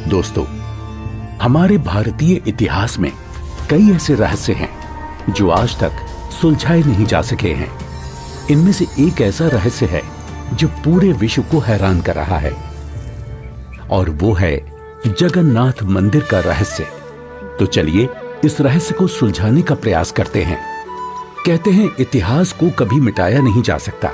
दोस्तों, हमारे भारतीय इतिहास में कई ऐसे रहस्य हैं जो आज तक सुलझाए नहीं जा सके हैं। इनमें से एक ऐसा रहस्य है जो पूरे विश्व को हैरान कर रहा है, और वो है जगन्नाथ मंदिर का रहस्य। तो चलिए इस रहस्य को सुलझाने का प्रयास करते हैं। कहते हैं इतिहास को कभी मिटाया नहीं जा सकता।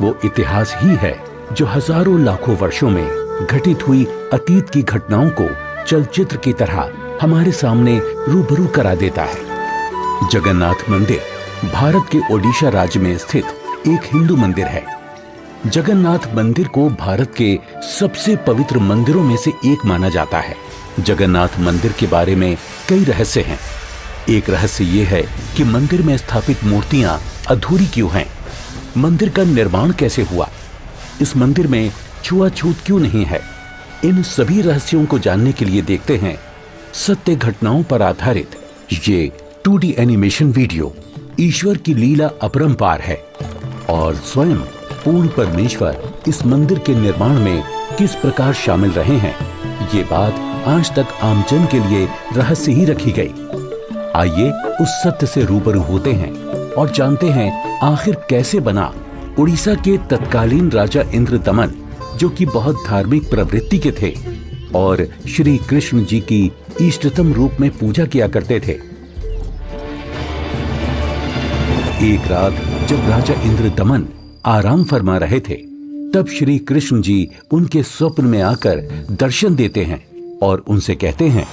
वो इतिहास ही है जो हजारों लाखों वर्षों में घटित हुई अतीत की घटनाओं को चलचित्र की तरह हमारे सामने रूबरू करा देता है। जगन्नाथ मंदिर भारत के ओडिशा राज्य में स्थित एक हिंदू मंदिर है। जगन्नाथ मंदिर को भारत के सबसे पवित्र मंदिरों में से एक माना जाता है। जगन्नाथ मंदिर के बारे में कई रहस्य हैं। एक रहस्य ये है कि मंदिर में स्थापित मूर्तियां अधूरी क्यों हैं? मंदिर का निर्माण कैसे हुआ? इस मंदिर में छुआछूत क्यों नहीं है? इन सभी रहस्यों को जानने के लिए देखते हैं सत्य घटनाओं पर आधारित ये 2D एनिमेशन वीडियो। ईश्वर की लीला अपरंपार है और स्वयं पूर्ण परमेश्वर इस मंदिर के निर्माण में किस प्रकार शामिल रहे हैं, ये बात आज तक आमजन के लिए रहस्य ही रखी गई। आइए उस सत्य से रूबरू होते हैं और जानते हैं आखिर कैसे बना। उड़ीसा के तत्कालीन राजा इंद्रदमन, जो कि बहुत धार्मिक प्रवृत्ति के थे और श्री कृष्ण जी की इष्टतम रूप में पूजा किया करते थे। एक रात जब राजा इंद्रदमन आराम फरमा रहे थे, तब श्री कृष्ण जी उनके स्वप्न में आकर दर्शन देते हैं और उनसे कहते हैं,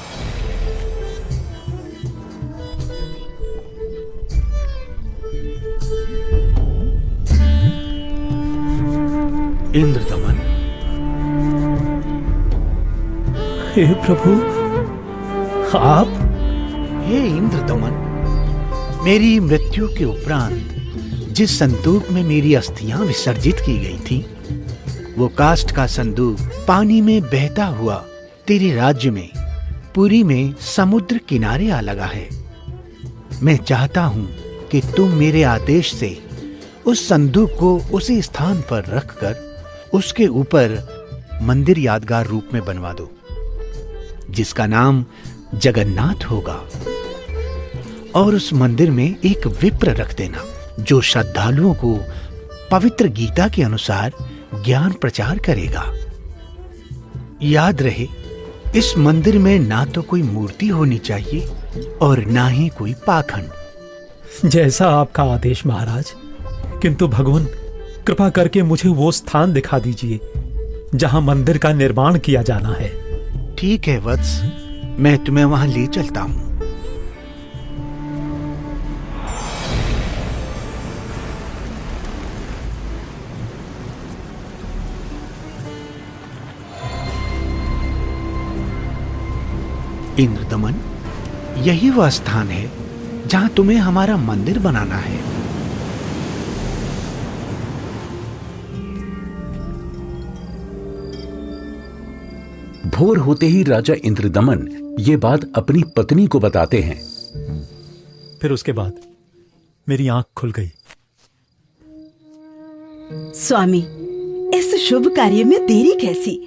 इंद्रदमन। हे प्रभु, आप? हे इंद्रदमन, मेरी मृत्यु के उपरांत जिस संदूक में मेरी अस्थियां विसर्जित की गई थी, वो काष्ठ का संदूक पानी में बहता हुआ तेरे राज्य में पुरी में समुद्र किनारे आ लगा है। मैं चाहता हूं कि तुम मेरे आदेश से उस संदूक को उसी स्थान पर रखकर उसके ऊपर मंदिर यादगार रूप में बनवा दो, जिसका नाम जगन्नाथ होगा। और उस मंदिर में एक विप्र रख देना जो श्रद्धालुओं को पवित्र गीता के अनुसार ज्ञान प्रचार करेगा। याद रहे, इस मंदिर में ना तो कोई मूर्ति होनी चाहिए और ना ही कोई पाखंड। जैसा आपका आदेश महाराज। किंतु भगवान, कृपा करके मुझे वो स्थान दिखा दीजिए जहां मंदिर का निर्माण किया जाना है। ठीक है वत्स, मैं तुम्हें वहां ले चलता हूं। इंद्रदमन, यही वह स्थान है जहां तुम्हें हमारा मंदिर बनाना है। भोर होते ही राजा इंद्रदमन ये बात अपनी पत्नी को बताते हैं। फिर उसके बाद मेरी आंख खुल गई। स्वामी, इस शुभ कार्य में देरी कैसी?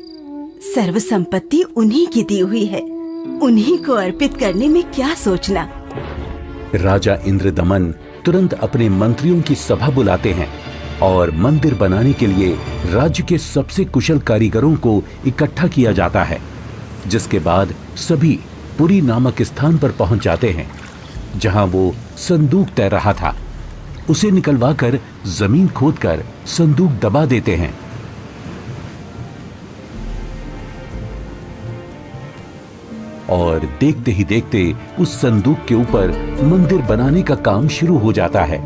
सर्व संपत्ति उन्हीं की दी हुई है, उन्हीं को अर्पित करने में क्या सोचना। राजा इंद्रदमन तुरंत अपने मंत्रियों की सभा बुलाते हैं और मंदिर बनाने के लिए राज्य के सबसे कुशल कारीगरों को इकट्ठा किया जाता है। जिसके बाद सभी पुरी नामक स्थान पर पहुंच जाते हैं जहां वो संदूक तैर रहा था। उसे निकलवाकर जमीन खोदकर संदूक दबा देते हैं। और देखते ही देखते उस संदूक के ऊपर मंदिर बनाने का काम शुरू हो जाता है।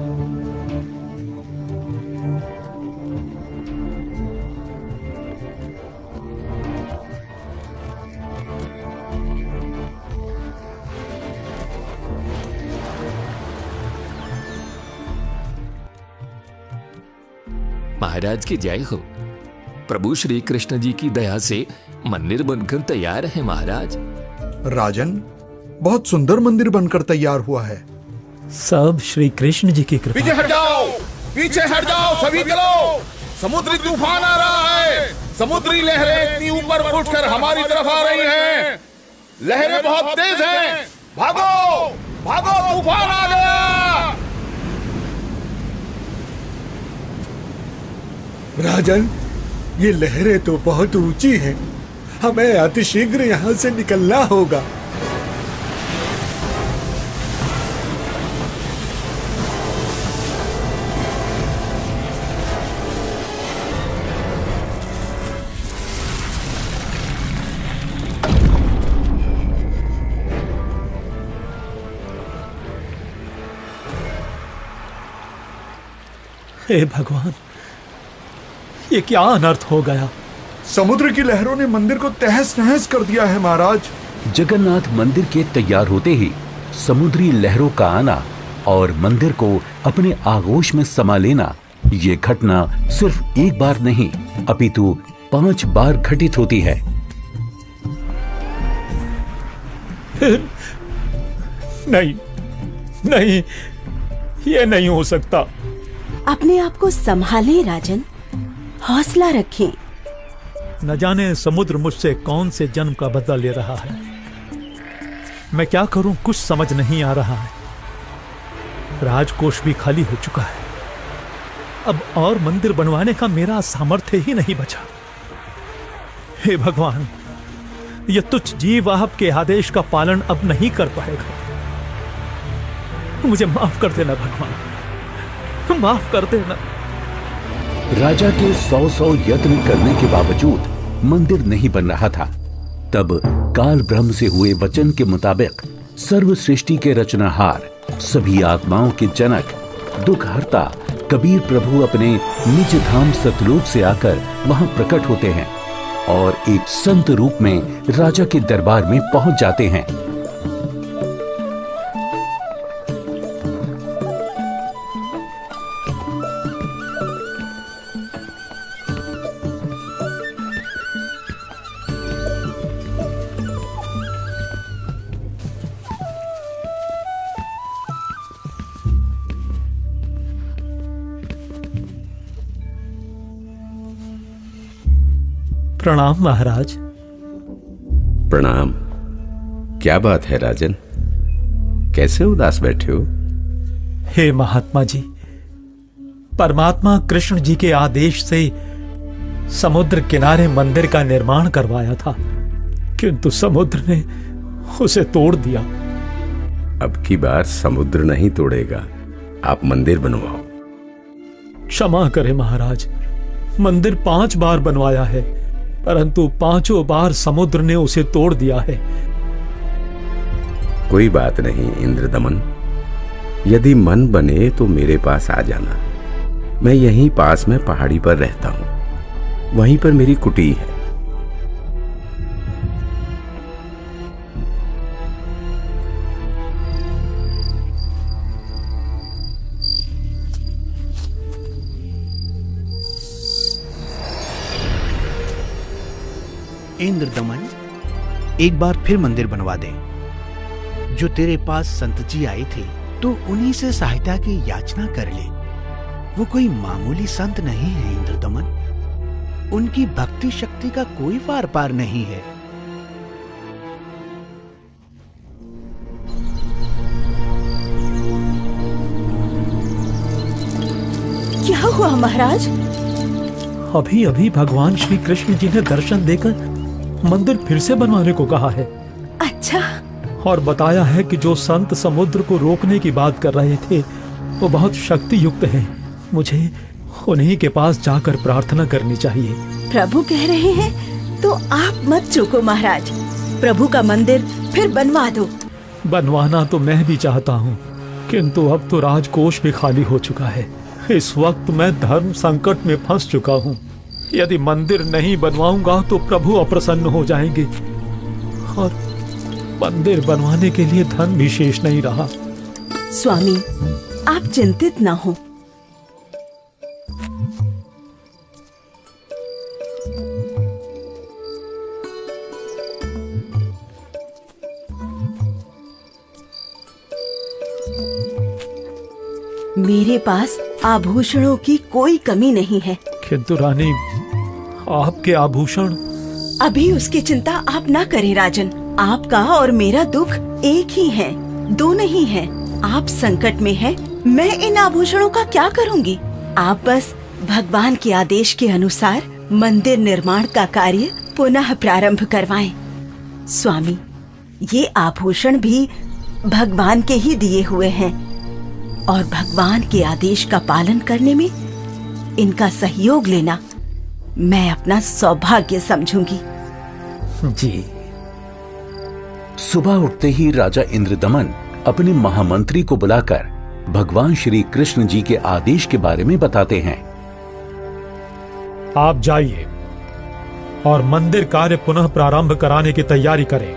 महाराज की जय हो। प्रभु श्री कृष्ण जी की दया से मंदिर बनकर तैयार है महाराज। राजन, बहुत सुंदर मंदिर बनकर तैयार हुआ है। सब श्री कृष्ण जी की कृपा। पीछे हट जाओ, पीछे हट जाओ, सभी चलो। समुद्री तूफान आ रहा है, समुद्री लहरें इतनी ऊपर उठकर हमारी तरफ आ रही हैं। लहरें बहुत तेज हैं। भागो भागो, तूफान आ गया। राजन, ये लहरें तो बहुत ऊंची हैं। हमें अतिशीघ्र यहाँ से निकलना होगा। हे भगवान, ये क्या अनर्थ हो गया। समुद्र की लहरों ने मंदिर को तहस नहस कर दिया है महाराज। जगन्नाथ मंदिर के तैयार होते ही समुद्री लहरों का आना और मंदिर को अपने आगोश में समा लेना, ये घटना सिर्फ एक बार नहीं अपितु 5 बार घटित होती है। नहीं नहीं, ये नहीं हो सकता। अपने आप को संभालें राजन, हौसला रखें। न जाने समुद्र मुझसे कौन से जन्म का बदला ले रहा है। मैं क्या करूं, कुछ समझ नहीं आ रहा है। राजकोष भी खाली हो चुका है। अब और मंदिर बनवाने का मेरा सामर्थ्य ही नहीं बचा। हे भगवान, यह तुच्छ जीव आपके आदेश का पालन अब नहीं कर पाएगा। मुझे माफ कर देना भगवान, माफ कर देना। राजा के 100 यत्न करने के बावजूद मंदिर नहीं बन रहा था। तब काल ब्रह्म से हुए वचन के मुताबिक सर्व सृष्टि के रचनाहार, सभी आत्माओं के जनक, दुखहर्ता कबीर प्रभु अपने निज धाम सतलोक से आकर वहां प्रकट होते हैं और एक संत रूप में राजा के दरबार में पहुंच जाते हैं। प्रणाम महाराज। प्रणाम। क्या बात है राजन, कैसे उदास बैठे हो? हे महात्मा जी, परमात्मा कृष्ण जी के आदेश से समुद्र किनारे मंदिर का निर्माण करवाया था, किंतु समुद्र ने उसे तोड़ दिया। अब की बार समुद्र नहीं तोड़ेगा, आप मंदिर बनवाओ। क्षमा करें महाराज, मंदिर 5 बार बनवाया है, परंतु 5 बार समुद्र ने उसे तोड़ दिया है। कोई बात नहीं इंद्रदमन, यदि मन बने तो मेरे पास आ जाना। मैं यहीं पास में पहाड़ी पर रहता हूं, वहीं पर मेरी कुटी है। इंद्रदमन, एक बार फिर मंदिर बनवा दे। जो तेरे पास संत जी आए थे तो उन्हीं से सहायता की याचना कर ले। वो कोई मामूली संत नहीं है इंद्रदमन, उनकी भक्ति शक्ति का कोई पार पार नहीं है। क्या हुआ महाराज? अभी अभी भगवान श्री कृष्ण जी ने दर्शन देकर मंदिर फिर से बनवाने को कहा है। अच्छा। और बताया है कि जो संत समुद्र को रोकने की बात कर रहे थे वो बहुत शक्ति युक्त हैं। मुझे उन्हीं के पास जाकर प्रार्थना करनी चाहिए। प्रभु कह रहे हैं तो आप मत चूको महाराज, प्रभु का मंदिर फिर बनवा दो। बनवाना तो मैं भी चाहता हूँ, किंतु अब तो राजकोष भी खाली हो चुका है। इस वक्त मैं धर्म संकट में फंस चुका हूँ। यदि मंदिर नहीं बनवाऊंगा तो प्रभु अप्रसन्न हो जाएंगे और मंदिर बनवाने के लिए धन भी शेष नहीं रहा। स्वामी, आप चिंतित न हो। मेरे पास आभूषणों की कोई कमी नहीं है। किंतु रानी, आपके आभूषण। अभी उसकी चिंता आप ना करें राजन। आपका और मेरा दुख एक ही है, दो नहीं है। आप संकट में हैं, मैं इन आभूषणों का क्या करूंगी? आप बस भगवान के आदेश के अनुसार मंदिर निर्माण का कार्य पुनः प्रारंभ करवाएं। स्वामी, ये आभूषण भी भगवान के ही दिए हुए हैं और भगवान के आदेश का पालन करने में इनका सहयोग लेना मैं अपना सौभाग्य समझूंगी। जी। सुबह उठते ही राजा इंद्रदमन अपने महामंत्री को बुलाकर भगवान श्री कृष्ण जी के आदेश के बारे में बताते हैं। आप जाइए और मंदिर कार्य पुनः प्रारंभ कराने की तैयारी करें।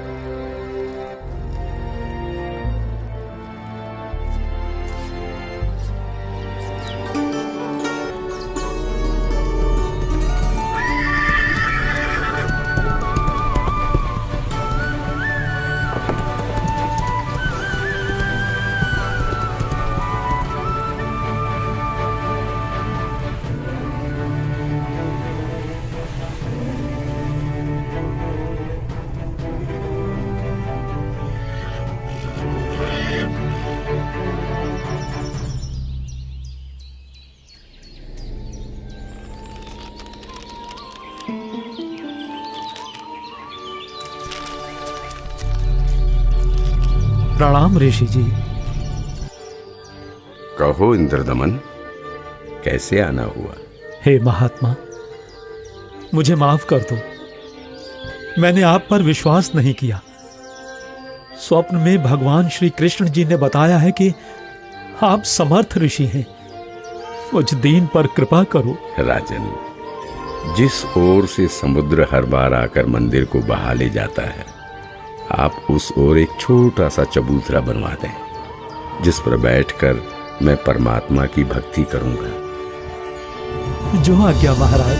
प्रणाम ऋषि जी। कहो इंद्रदमन, कैसे आना हुआ? हे महात्मा, मुझे माफ कर दो। मैंने आप पर विश्वास नहीं किया। स्वप्न में भगवान श्री कृष्ण जी ने बताया है कि आप समर्थ ऋषि हैं। मुझ दीन पर कृपा करो। राजन, जिस ओर से समुद्र हर बार आकर मंदिर को बहा ले जाता है, आप उस ओर एक छोटा सा चबूतरा बनवा दें, जिस पर बैठकर मैं परमात्मा की भक्ति करूंगा। जो आज्ञा महाराज।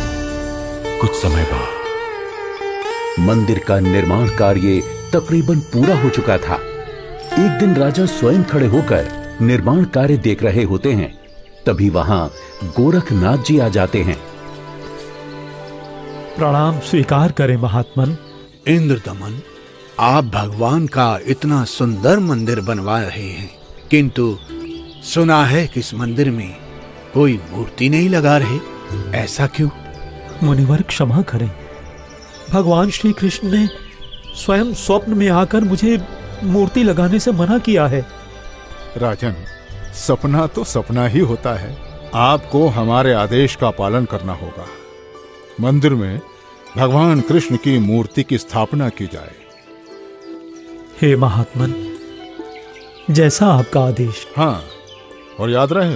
कुछ समय बाद मंदिर का निर्माण कार्य तकरीबन पूरा हो चुका था। एक दिन राजा स्वयं खड़े होकर निर्माण कार्य देख रहे होते हैं। तभी वहां गोरखनाथ जी आ जाते हैं। प्रणाम स्वीकार करें महात्मन। इंद्रदमन, आप भगवान का इतना सुंदर मंदिर बनवा रहे हैं, किंतु सुना है कि इस मंदिर में कोई मूर्ति नहीं लगा रहे। ऐसा क्यों? मुनिवर क्षमा करें। भगवान श्री कृष्ण ने स्वयं स्वप्न में आकर मुझे मूर्ति लगाने से मना किया है। राजन, सपना तो सपना ही होता है। आपको हमारे आदेश का पालन करना होगा। मंदिर में भगवान कृष्ण की मूर्ति की स्थापना की जाए। हे महात्मन, जैसा आपका आदेश। हाँ, और याद रहे,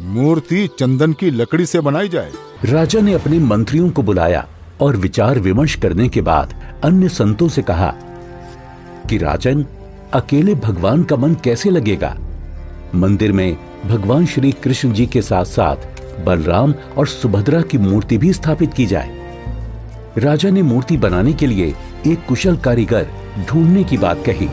मूर्ति चंदन की लकड़ी से बनाई जाए। राजा ने अपने मंत्रियों को बुलाया और विचार विमर्श करने के बाद अन्य संतों से कहा कि राजन, अकेले भगवान का मन कैसे लगेगा? मंदिर में भगवान श्री कृष्ण जी के साथ साथ बलराम और सुभद्रा की मूर्ति भी स्थापित की जाए। राजा ने मूर्ति बनाने के लिए एक कुशल कारीगर ढूंढने की बात कही।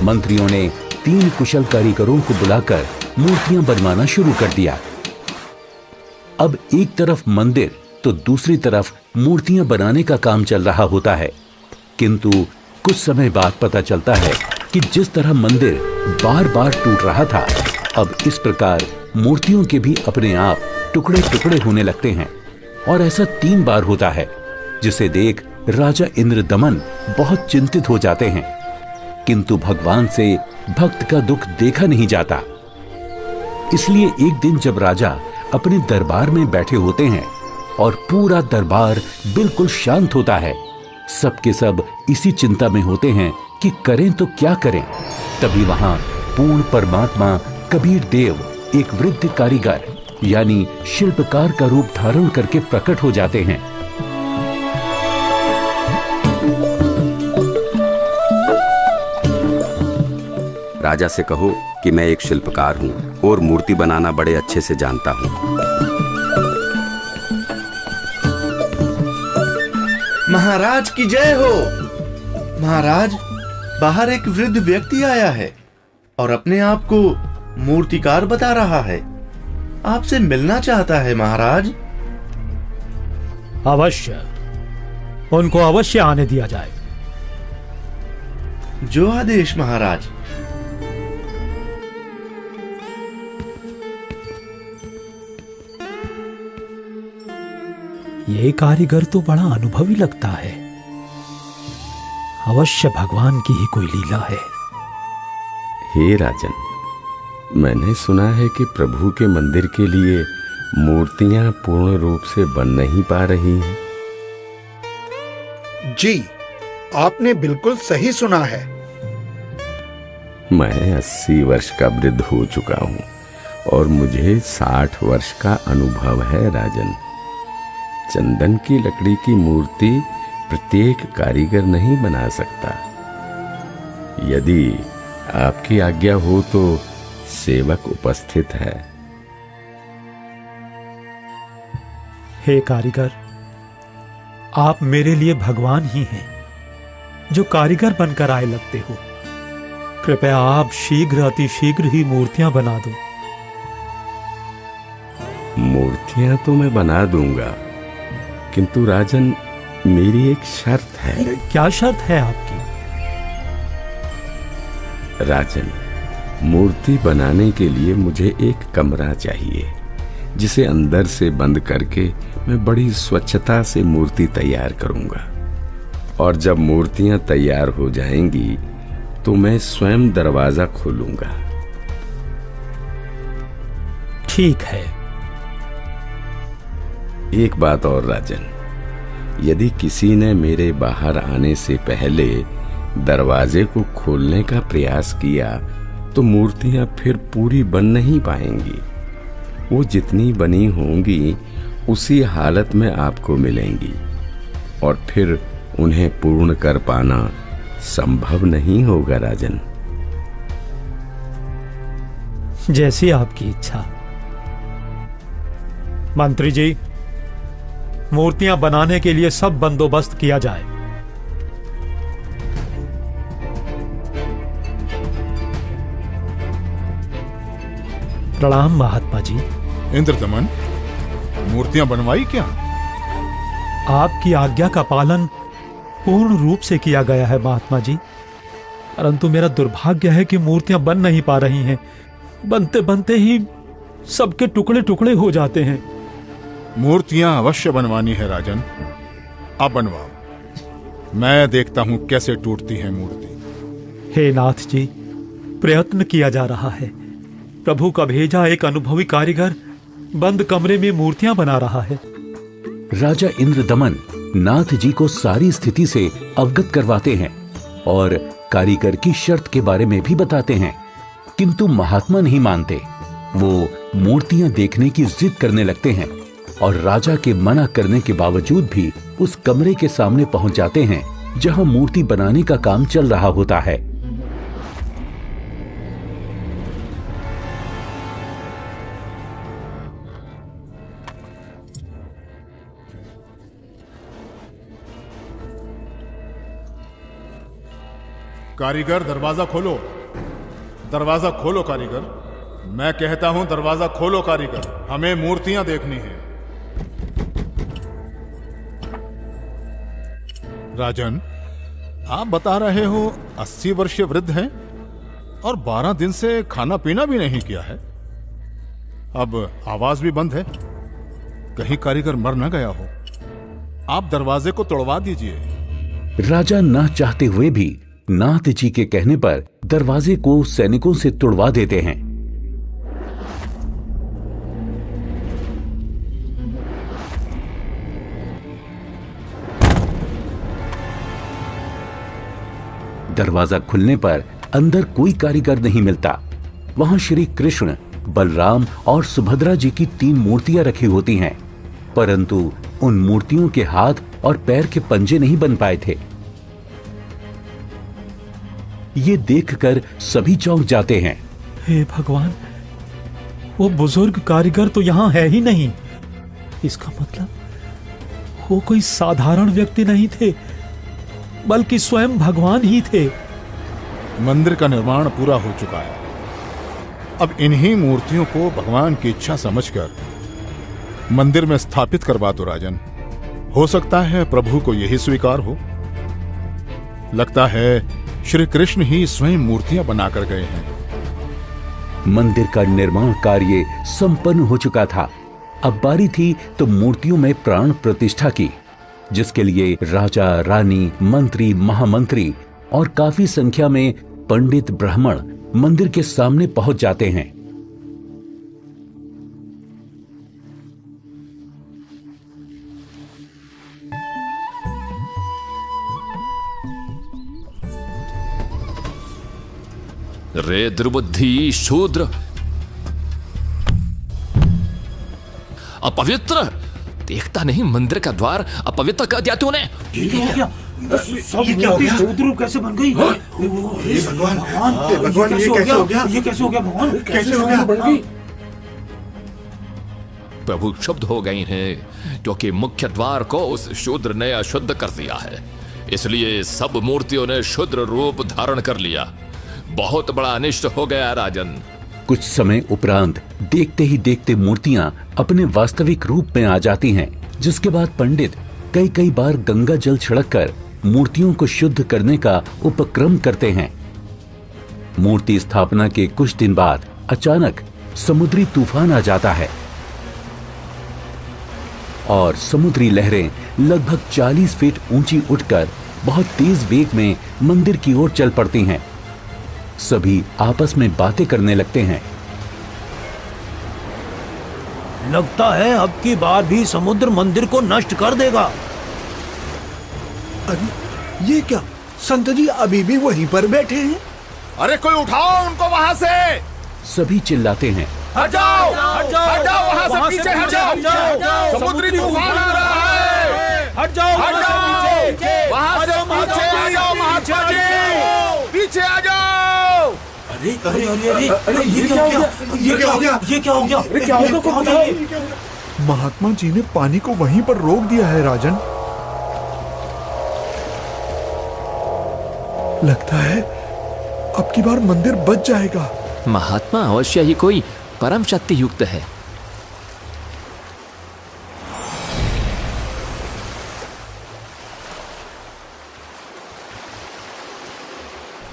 मंत्रियों ने 3 कुशल कारीगरों को बुलाकर मूर्तियां बनवाना शुरू कर दिया। अब एक तरफ मंदिर तो दूसरी तरफ मूर्तियां बनाने का काम चल रहा होता है, किंतु कुछ समय बाद पता चलता है कि जिस तरह मंदिर बार बार टूट रहा था, अब इस प्रकार मूर्तियों के भी अपने आप टुकड़े टुकड़े होने लगते हैं। और ऐसा 3 बार होता है, जिसे देख राजा इंद्रदमन बहुत चिंतित हो जाते हैं, किंतु भगवान से भक्त का दुख देखा नहीं जाता। इसलिए एक दिन जब राजा अपने दरबार में बैठे होते हैं और पूरा दरबार बिल्कुल शांत होता है, सबके सब इसी चिंता में होते हैं कि करें तो क्या करें। तभी वहां पूर्ण परमात्मा कबीर देव एक वृद्ध कारीगर यानी शिल्पकार का रूप धारण करके प्रकट हो जाते हैं। राजा से कहो कि मैं एक शिल्पकार हूँ और मूर्ति बनाना बड़े अच्छे से जानता हूँ। महाराज की जय हो। महाराज, बाहर एक वृद्ध व्यक्ति आया है और अपने आप को मूर्तिकार बता रहा है। आपसे मिलना चाहता है महाराज। अवश्य, उनको अवश्य आने दिया जाए। जो आदेश महाराज। ये कारीगर तो बड़ा अनुभवी लगता है। अवश्य भगवान की ही कोई लीला है। हे राजन, मैंने सुना है कि प्रभु के मंदिर के लिए मूर्तियां पूर्ण रूप से बन नहीं पा रही हैं। जी, आपने बिल्कुल सही सुना है। मैं 80 वर्ष का वृद्ध हो चुका हूं और मुझे 60 वर्ष का अनुभव है राजन। चंदन की लकड़ी की मूर्ति प्रत्येक कारीगर नहीं बना सकता। यदि आपकी आज्ञा हो तो सेवक उपस्थित है। हे कारीगर, आप मेरे लिए भगवान ही हैं, जो कारीगर बनकर आए लगते हो। कृपया आप शीघ्र, अतिशीघ्र ही मूर्तियां बना दो। मूर्तियां तो मैं बना दूंगा, किंतु राजन, मेरी एक शर्त है। क्या शर्त है आपकी? राजन, मूर्ति बनाने के लिए मुझे एक कमरा चाहिए, जिसे अंदर से बंद करके मैं बड़ी स्वच्छता से मूर्ति तैयार करूंगा। और जब मूर्तियां तैयार हो जाएंगी तो मैं स्वयं दरवाजा खोलूंगा। ठीक है। एक बात और राजन, यदि किसी ने मेरे बाहर आने से पहले दरवाजे को खोलने का प्रयास किया तो मूर्तियां फिर पूरी बन नहीं पाएंगी। वो जितनी बनी होंगी उसी हालत में आपको मिलेंगी और फिर उन्हें पूर्ण कर पाना संभव नहीं होगा राजन। जैसी आपकी इच्छा। मंत्री जी, मूर्तियां बनाने के लिए सब बंदोबस्त किया जाए। प्रणाम महात्मा जी। इंद्रदमन, मूर्तियां बनवाई क्या? आपकी आज्ञा का पालन पूर्ण रूप से किया गया है महात्मा जी, परंतु मेरा दुर्भाग्य है कि मूर्तियां बन नहीं पा रही हैं। बनते बनते ही सबके टुकड़े टुकड़े हो जाते हैं। मूर्तियां अवश्य बनवानी है राजन, अब बनवाओ। मैं देखता हूं कैसे टूटती है मूर्ति। हे नाथ जी, प्रयत्न किया जा रहा है। प्रभु का भेजा एक अनुभवी कारीगर बंद कमरे में मूर्तियां बना रहा है। राजा इंद्रदमन नाथ जी को सारी स्थिति से अवगत करवाते हैं और कारीगर की शर्त के बारे में भी बताते हैं, किंतु महात्मा नहीं मानते। वो मूर्तियां देखने की जिद करने लगते हैं और राजा के मना करने के बावजूद भी उस कमरे के सामने पहुंच जाते हैं जहां मूर्ति बनाने का काम चल रहा होता है। कारीगर, दरवाजा खोलो। दरवाजा खोलो कारीगर। मैं कहता हूं दरवाजा खोलो कारीगर, हमें मूर्तियां देखनी है। राजन, आप बता रहे हो 80 वर्षीय वृद्ध हैं और 12 दिन से खाना पीना भी नहीं किया है। अब आवाज भी बंद है, कहीं कारीगर मर न गया हो। आप दरवाजे को तोड़वा दीजिए। राजा न चाहते हुए भी नाथ जी के कहने पर दरवाजे को सैनिकों से तुड़वा देते हैं। दरवाजा खुलने पर अंदर कोई कारीगर नहीं मिलता। वहां श्री कृष्ण, बलराम और सुभद्रा जी की 3 मूर्तियां रखी होती हैं, परंतु उन मूर्तियों के हाथ और पैर के पंजे नहीं बन पाए थे। ये देखकर सभी चौंक जाते हैं। हे भगवान, वो बुजुर्ग कारीगर तो यहाँ है ही नहीं। इसका मतलब वो कोई साधारण व्यक्ति नहीं थे, बल्कि स्वयं भगवान ही थे। मंदिर का निर्माण पूरा हो चुका है। अब इन्हीं मूर्तियों को भगवान की इच्छा समझकर मंदिर में स्थापित करवा दो राजन। हो सकता है प्रभु को यही स्वीकार हो। लगता है श्री कृष्ण ही स्वयं मूर्तियां बनाकर गए हैं। मंदिर का निर्माण कार्य संपन्न हो चुका था। अब बारी थी तो मूर्तियों में प्राण प्रतिष्ठा की, जिसके लिए राजा, रानी, मंत्री, महामंत्री और काफी संख्या में पंडित ब्राह्मण मंदिर के सामने पहुंच जाते हैं। रे दुर्बुद्धि शूद्र, अपवित्र! देखता नहीं मंदिर का द्वार अपवित्र कर दिया तूने। ये क्या शूद्र कैसे बन गई? भगवान ये कैसे हो गया? ये कैसे हो गया भगवान? कैसे हो गया? प्रभु क्षुब्ध हो गई हैं क्योंकि मुख्य द्वार को उस शूद्र ने अशुद्ध कर दिया है, इसलिए सब मूर्तियों ने शूद्र रूप धारण कर लिया। बहुत बड़ा अनिष्ट हो गया राजन। कुछ समय उपरांत देखते ही देखते मूर्तियां अपने वास्तविक रूप में आ जाती हैं, जिसके बाद पंडित कई बार गंगा जल छिड़ककर मूर्तियों को शुद्ध करने का उपक्रम करते हैं। मूर्ति स्थापना के कुछ दिन बाद अचानक समुद्री तूफान आ जाता है और समुद्री लहरें लगभग 40 फीट ऊंची उठकर बहुत तेज वेग में मंदिर की ओर चल पड़ती हैं। सभी आपस में बातें करने लगते हैं। लगता है अब की बार भी समुद्र मंदिर को नष्ट कर देगा। अरे ये क्या? संत जी अभी भी वहीं पर बैठे हैं। अरे कोई उठाओ उनको वहां से। सभी चिल्लाते हैं, हट जाओ, हट जाओ, हट जाओ, वहां से पीछे हट जाओ, समुद्री तूफान आ रहा है। हट जाओ, हट जाओ, वहां से पीछे आ जाओ, महात्मा जी, पीछे आ जाओ। अरे अरे अरे अरे अरे ये क्या हो गया? ये क्या हो गया? ये क्या हो गया? क्या हो गया? महात्मा जी ने पानी को वहीं पर रोक दिया है राजन। लगता है अब की बार मंदिर बच जाएगा। महात्मा अवश्य ही कोई परम शक्ति युक्त है।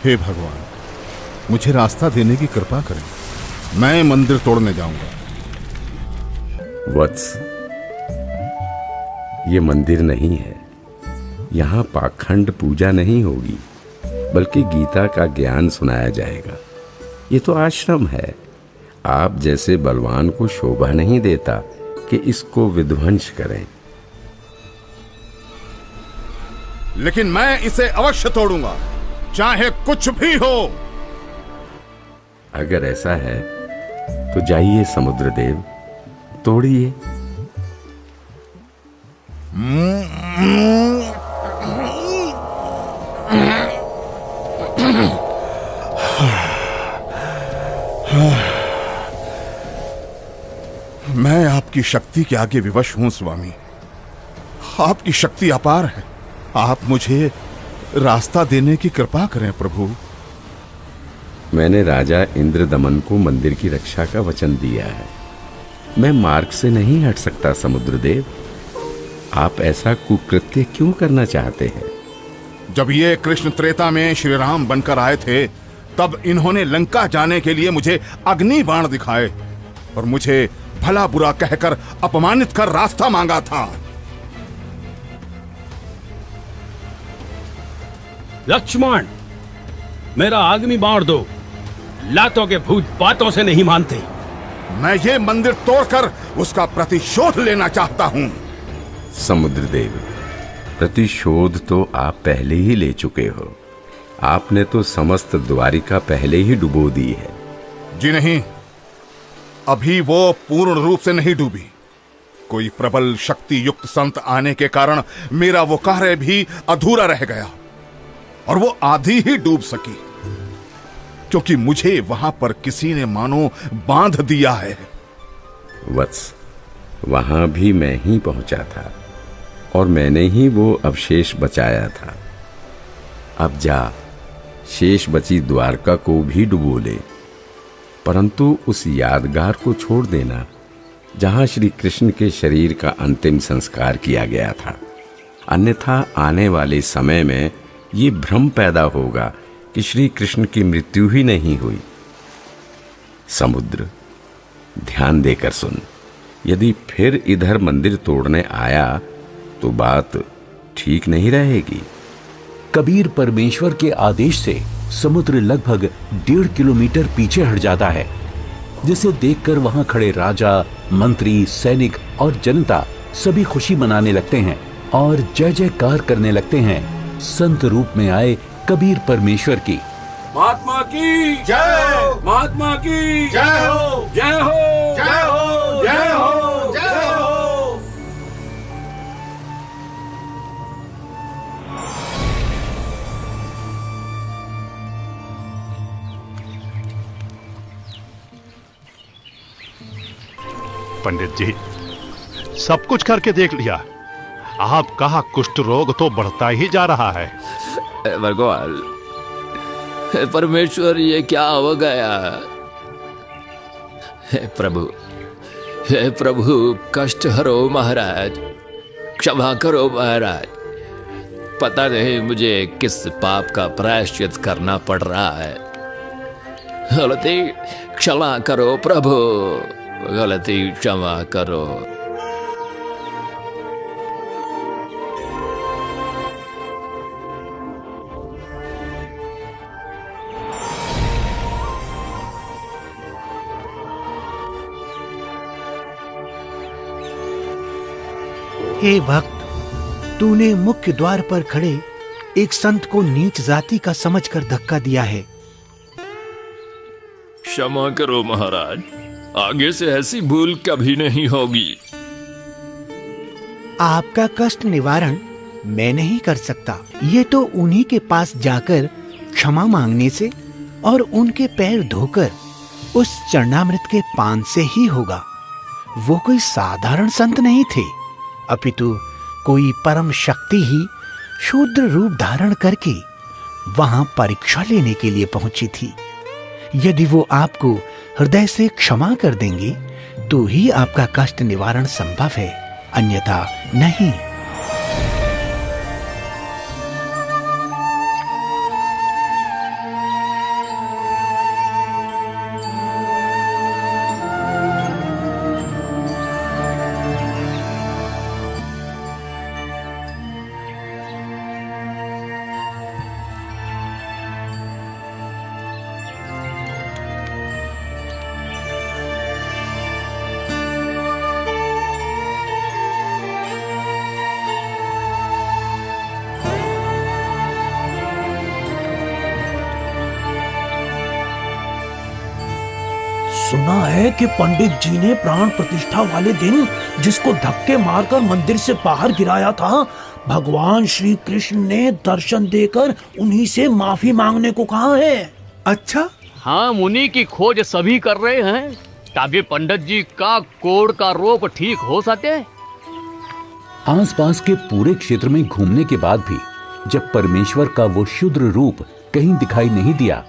हे भगवान, मुझे रास्ता देने की कृपा करें। मैं मंदिर तोड़ने जाऊंगा। वत्स, ये मंदिर नहीं है। यहाँ पाखंड पूजा नहीं होगी, बल्कि गीता का ज्ञान सुनाया जाएगा। ये तो आश्रम है। आप जैसे बलवान को शोभा नहीं देता कि इसको विध्वंस करें। लेकिन मैं इसे अवश्य तोड़ूंगा, चाहे कुछ भी हो। अगर ऐसा है तो जाइए समुद्रदेव, तोड़िए। मैं आपकी शक्ति के आगे विवश हूं स्वामी। आपकी शक्ति अपार है। आप मुझे रास्ता देने की कृपा करें प्रभु। मैंने राजा इंद्रदमन को मंदिर की रक्षा का वचन दिया है। मैं मार्ग से नहीं हट सकता समुद्रदेव। आप ऐसा कुकृत्य क्यों करना चाहते हैं? जब ये कृष्ण त्रेता में श्री राम बनकर आए थे, तब इन्होंने लंका जाने के लिए मुझे अग्नि बाण दिखाए और मुझे भला बुरा कहकर अपमानित कर रास्ता मांगा था। लक्ष्मण, मेरा अग्नि बाण दो। लातों के भूत बातों से नहीं मानते। मैं ये मंदिर तोड़कर उसका प्रतिशोध लेना चाहता हूं। समुद्रदेव, प्रतिशोध तो आप पहले ही ले चुके हो। आपने तो समस्त द्वारिका पहले ही डुबो दी है। जी नहीं, अभी वो पूर्ण रूप से नहीं डूबी। कोई प्रबल शक्ति युक्त संत आने के कारण मेरा वो कार्य भी अधूरा रह गया और वो आधी ही डूब सकी, क्योंकि मुझे वहां पर किसी ने मानो बांध दिया है। वत्स, वहां भी मैं ही पहुंचा था और मैंने ही वो अवशेष बचाया था। अब जा, शेष बची द्वारका को भी डुबो ले, परंतु उस यादगार को छोड़ देना जहां श्री कृष्ण के शरीर का अंतिम संस्कार किया गया था। अन्यथा आने वाले समय में ये भ्रम पैदा होगा कि श्री कृष्ण की मृत्यु ही नहीं हुई। समुद्र, ध्यान देकर सुन। यदि फिर इधर मंदिर तोड़ने आया तो बात ठीक नहीं रहेगी। कबीर परमेश्वर के आदेश से समुद्र लगभग 1.5 किलोमीटर पीछे हट जाता है, जिसे देखकर वहां खड़े राजा, मंत्री, सैनिक और जनता सभी खुशी मनाने लगते हैं और जय जयकार करने लगते हैं संत रूप में आए कबीर परमेश्वर की। महात्मा की जय, महात्मा की जय हो, जय हो, जय हो, जय हो, जय हो। पंडित जी, सब कुछ करके देख लिया, आपका कुष्ठ रोग तो बढ़ता ही जा रहा है। भगवान, परमेश्वर, ये क्या हो गया? हे प्रभु, कष्ट हरो महाराज, क्षमा करो महाराज। पता नहीं मुझे किस पाप का प्रायश्चित करना पड़ रहा है। गलती क्षमा करो प्रभु, गलती क्षमा करो। हे भक्त, तूने मुख्य द्वार पर खड़े एक संत को नीच जाति का समझकर धक्का दिया है। क्षमा करो महाराज, आगे से ऐसी भूल कभी नहीं होगी। आपका कष्ट निवारण मैं नहीं कर सकता, ये तो उन्हीं के पास जाकर क्षमा मांगने से और उनके पैर धोकर उस चरणामृत के पान से ही होगा। वो कोई साधारण संत नहीं थे, अपितु कोई परम शक्ति ही शूद्र रूप धारण करके वहां परीक्षा लेने के लिए पहुंची थी। यदि वो आपको हृदय से क्षमा कर देंगे तो ही आपका कष्ट निवारण संभव है, अन्यथा नहीं। सुना है कि पंडित जी ने प्राण प्रतिष्ठा वाले दिन जिसको धक्के मारकर मंदिर से बाहर गिराया था, भगवान श्री कृष्ण ने दर्शन देकर उन्हीं से माफी मांगने को कहा है। अच्छा? हाँ, मुनि की खोज सभी कर रहे हैं ताकि पंडित जी का कोढ़ का रोग ठीक हो सके। आसपास के पूरे क्षेत्र में घूमने के बाद भी जब परमेश्वर का वो शूद्र रूप कहीं दिखाई नहीं दिया,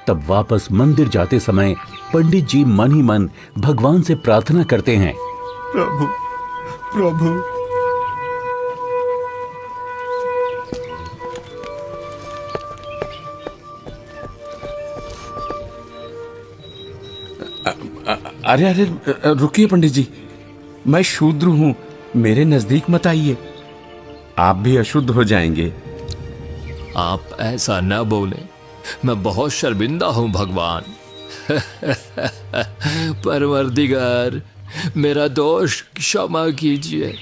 तब वापस मंदिर जाते समय पंडित जी मन ही मन भगवान से प्रार्थना करते हैं, प्रभु, प्रभु, अरे अरे रुकिए पंडित जी, मैं शूद्र हूं, मेरे नजदीक मत आइए, आप भी अशुद्ध हो जाएंगे। आप ऐसा न बोले, मैं बहुत शर्मिंदा हूं भगवान। परवरदिगार, मेरा दोष क्षमा कीजिए,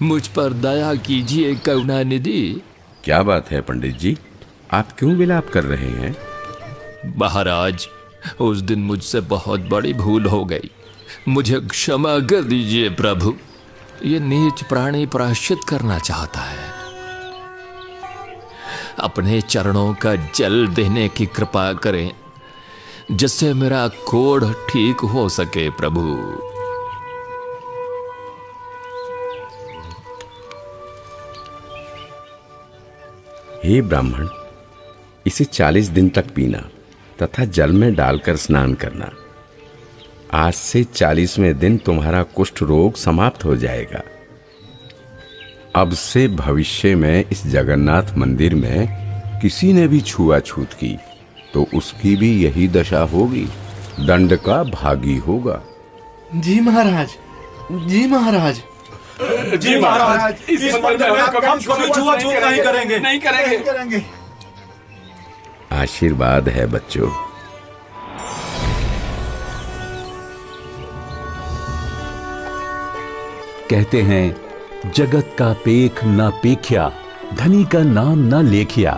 मुझ पर दया कीजिए करुणानिधि। क्या बात है पंडित जी, आप क्यों विलाप कर रहे हैं? महाराज, उस दिन मुझसे बहुत बड़ी भूल हो गई, मुझे क्षमा कर दीजिए प्रभु। ये नीच प्राणी प्रायश्चित करना चाहता है, अपने चरणों का जल देने की कृपा करें जिससे मेरा कोढ़ ठीक हो सके प्रभु। हे ब्राह्मण, इसे 40 दिन तक पीना तथा जल में डालकर स्नान करना। आज से 40वें दिन तुम्हारा कुष्ठ रोग समाप्त हो जाएगा। अब से भविष्य में इस जगन्नाथ मंदिर में किसी ने भी छुआछूत की तो उसकी भी यही दशा होगी, दंड का भागी होगा। जी महाराज, जी महाराज, जी महाराज, इस मंदिर में हम कभी छुआछूत नहीं करेंगे, नहीं करेंगे। आशीर्वाद है बच्चों। कहते हैं जगत का पेख ना पेख्या, धनी का नाम ना लेखिया।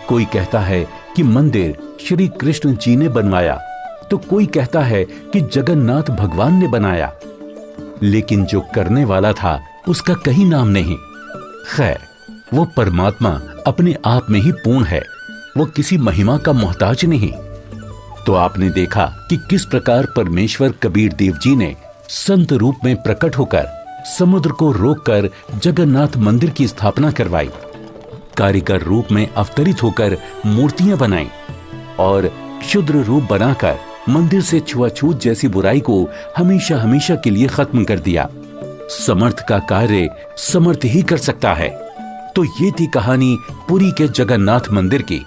कोई कहता है कि मंदिर श्री कृष्ण जी ने बनवाया, तो कोई कहता है कि जगन्नाथ भगवान ने बनाया, लेकिन जो करने वाला था उसका कहीं नाम नहीं। खैर, वो परमात्मा अपने आप में ही पूर्ण है, वो किसी महिमा का मोहताज नहीं। तो आपने देखा कि किस प्रकार परमेश्वर कबीर देव जी ने संत रूप में प्रकट होकर समुद्र को रोककर जगन्नाथ मंदिर की स्थापना करवाई, कारीगर रूप में अवतरित होकर मूर्तियां बनाई और क्षुद्र रूप बनाकर मंदिर से छुआछूत जैसी बुराई को हमेशा हमेशा के लिए खत्म कर दिया। समर्थ का कार्य समर्थ ही कर सकता है। तो ये थी कहानी पुरी के जगन्नाथ मंदिर की,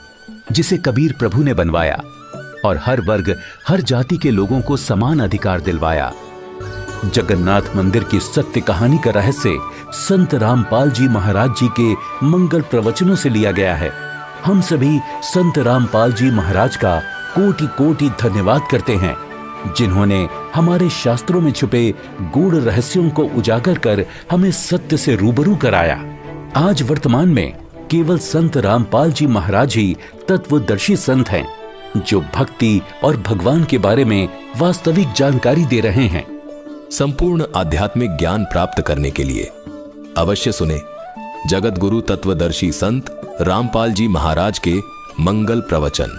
जिसे कबीर प्रभु ने बनवाया और हर वर्ग हर जाति के लोगों को समान अधिकार दिलवाया। जगन्नाथ मंदिर की सत्य कहानी का रहस्य संत रामपाल जी महाराज जी के मंगल प्रवचनों से लिया गया है। हम सभी संत रामपाल जी महाराज का कोटि कोटि धन्यवाद करते हैं, जिन्होंने हमारे शास्त्रों में छुपे गूढ़ रहस्यों को उजागर कर हमें सत्य से रूबरू कराया। आज वर्तमान में केवल संत रामपाल जी महाराज ही तत्वदर्शी संत हैं, जो भक्ति और भगवान के बारे में वास्तविक जानकारी दे रहे हैं। संपूर्ण आध्यात्मिक ज्ञान प्राप्त करने के लिए अवश्य सुने जगत गुरु तत्वदर्शी संत रामपाल जी महाराज के मंगल प्रवचन।